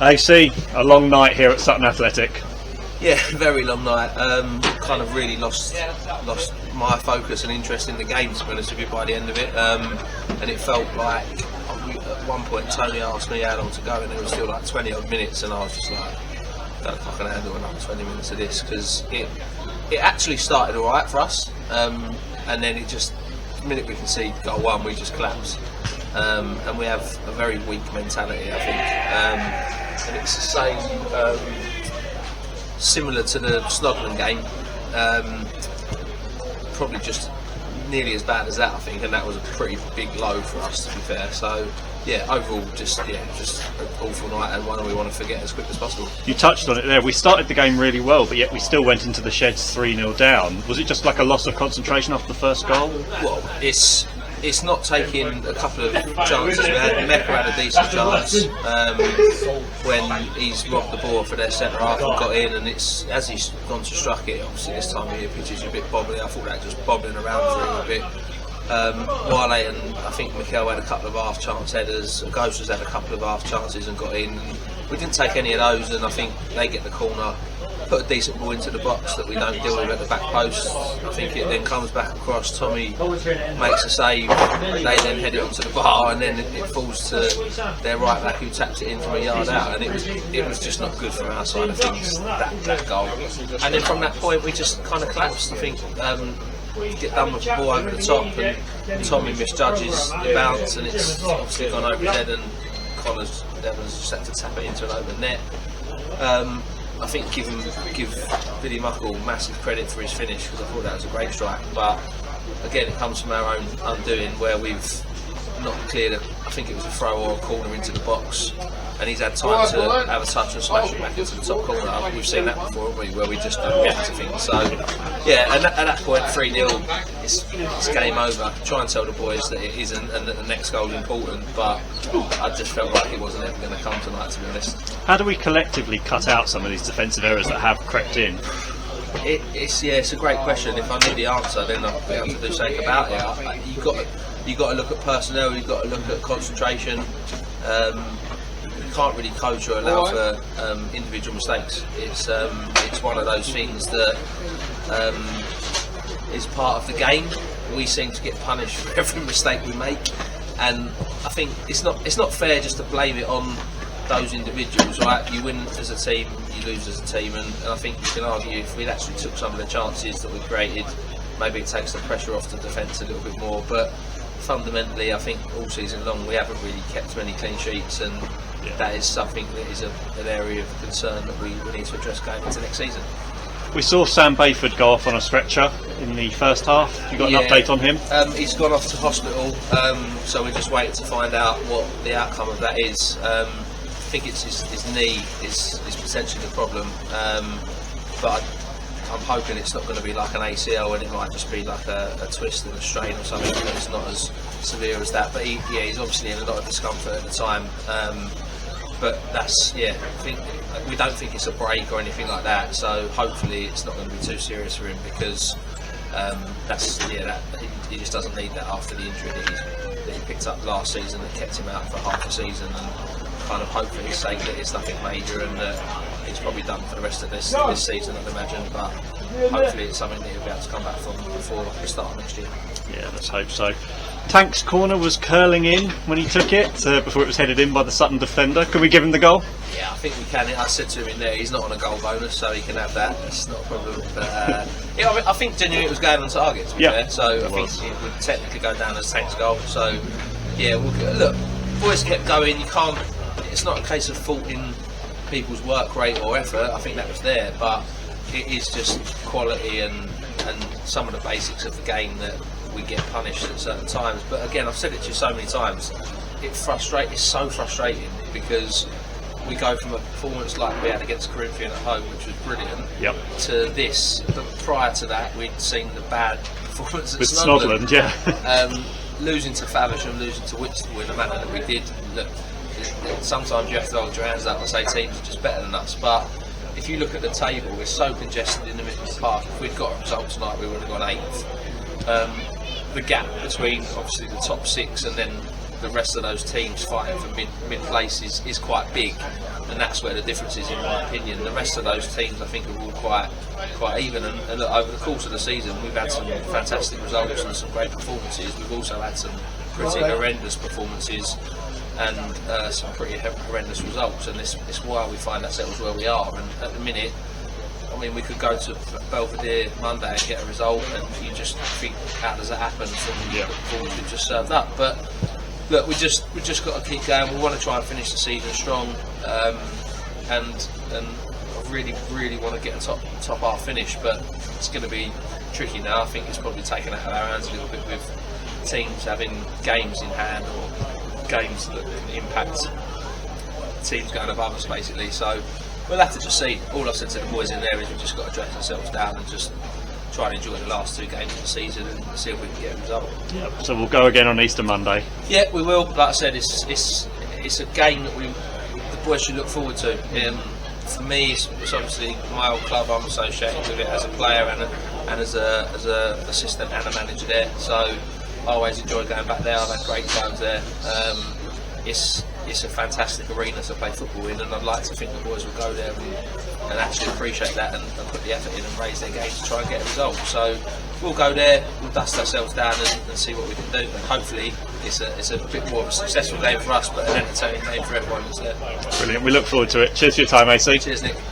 AC, a long night here at Sutton Athletic. Yeah, very long night. Kind of really lost my focus and interest in the game, to be honest with you, by the end of it. And it felt like at one point Tony asked me how long to go, and there was still like 20 odd minutes, and I was just like, I don't know if I can handle another 20 minutes of this, because it actually started all right for us, and then it just, the minute we concede goal one, we just collapse. And we have a very weak mentality, I think. And it's the same, similar to the Snodland game, probably just nearly as bad as that, I think, and that was a pretty big low for us, to be fair. So yeah, overall just an awful night, and one we want to forget as quick as possible. You touched on it there. We started the game really well, but yet we still went into the sheds 3-0 down. Was it just like a loss of concentration after the first goal? Well, it's not taking a couple of chances. Mecca had a decent chance when he's robbed the ball for their centre half and got in, and it's as he's gone to struck it. Obviously, this time of year pitch is a bit bobbly. I thought that just bobbling around for him a bit. Wale and I think Mikel had a couple of half chance headers. Ghost has had a couple of half chances and got in. We didn't take any of those, and I think they get the corner, put a decent ball into the box that we don't deal with at the back post. I think it then comes back across. Tommy makes a save. They then head it onto the bar, and then it falls to their right back, who taps it in from a yard out. And it was just not good from our side of things, that goal. And then from that point, we just kind of collapsed. I think get done with the ball over the top, and Tommy misjudges the bounce, and it's obviously gone over his head, and Evans just had to tap it into an open net. I think give Billy Muckle massive credit for his finish, because I thought that was a great strike. But again, it comes from our own undoing, where we've not cleared I think it was a throw or a corner into the box, and he's had time to have a touch and smash it back into the top corner. We've seen that before, haven't we, where we just don't get to things. So yeah, and at that point, 3-0, it's game over. Try and tell the boys that it isn't, and that the next goal is important, but I just felt like it wasn't ever going to come tonight, to be honest. How do we collectively cut out some of these defensive errors that have crept in? It's a great question. If I knew the answer, then I'd be able to do something about it. You've got to look at personnel. You've got to look at concentration. You can't really coach or allow for individual mistakes. It's one of those things that is part of the game. We seem to get punished for every mistake we make, and I think it's not fair just to blame it on those individuals, right? You win as a team, you lose as a team, and I think you can argue if we'd actually took some of the chances that we created, maybe it takes the pressure off the defence a little bit more. But fundamentally, I think all season long we haven't really kept many clean sheets, and that is something that is an area of concern that we need to address going into next season. We saw Sam Bayford go off on a stretcher in the first half. You got an update on him? He's gone off to hospital, so we're just waiting to find out what the outcome of that is. I think it's his knee is potentially the problem, but I'm hoping it's not going to be like an ACL, and it might just be like a twist and a strain or something that's not as severe as that. But he's obviously in a lot of discomfort at the time. But that's I think we don't think it's a break or anything like that. So hopefully it's not going to be too serious for him, because he just doesn't need that after the injury that he picked up last season that kept him out for half a season. And kind of hope for his sake that it's nothing major, and that he's probably done for the rest of this season, I'd imagine. But hopefully it's something that he'll be able to come back from before the start of next year. Yeah, let's hope so. Tank's corner was curling in when he took it before it was headed in by the Sutton defender. Can we give him the goal? Yeah, I think we can. I said to him in there, he's not on a goal bonus, so he can have that. That's not a problem. But I think genuinely it was going on target, to be fair. So I think it would technically go down as Tank's goal. So yeah, look, boys kept going. You can't. It's not a case of faulting people's work rate or effort. I think that was there, but it is just quality and some of the basics of the game that we get punished at certain times. But again, I've said it to you so many times, it's so frustrating, because we go from a performance like we had against Corinthian at home, which was brilliant, to this. But prior to that, we'd seen the bad performance at Snodland. Losing to Faversham, losing to Whitstable in the manner that we did. Look, sometimes you have to hold your hands up and say teams are just better than us, but if you look at the table, we're so congested in the middle of the park. If we'd got a result tonight, we would have gone 8th. The gap between obviously the top 6 and then the rest of those teams fighting for mid place is quite big, and that's where the difference is, in my opinion. The rest of those teams, I think, are all quite even. And look, over the course of the season, we've had some fantastic results and some great performances. We've also had some pretty horrendous performances and some pretty horrendous results, and it's why we find ourselves where we are. And at the minute, I mean, we could go to Belvedere Monday and get a result, and you just think, how does that happen from the performance we've just served up? But look, we just got to keep going. We want to try and finish the season strong, and I really want to get a top half finish, but it's going to be tricky now. I think it's probably taken out of our hands a little bit with teams having games in hand, or games that can impact teams going above us, basically. So we'll have to just see. All I've said to the boys in there is we've just got to dress ourselves down and just try and enjoy the last 2 games of the season and see if we can get a result. Yeah, so we'll go again on Easter Monday. Yeah, we will. Like I said, it's a game that the boys should look forward to. For me, it's obviously my old club. I'm associated with it as a player and as a assistant and a manager there. So I always enjoy going back there. I've had great times there. It's a fantastic arena to play football in, and I'd like to think the boys will go there and actually appreciate that and put the effort in and raise their game to try and get a result. So we'll go there, we'll dust ourselves down and see what we can do. And hopefully it's a bit more of a successful game for us, but an entertaining game for everyone that's there. Brilliant. We look forward to it. Cheers for your time, AC. Cheers, Nick.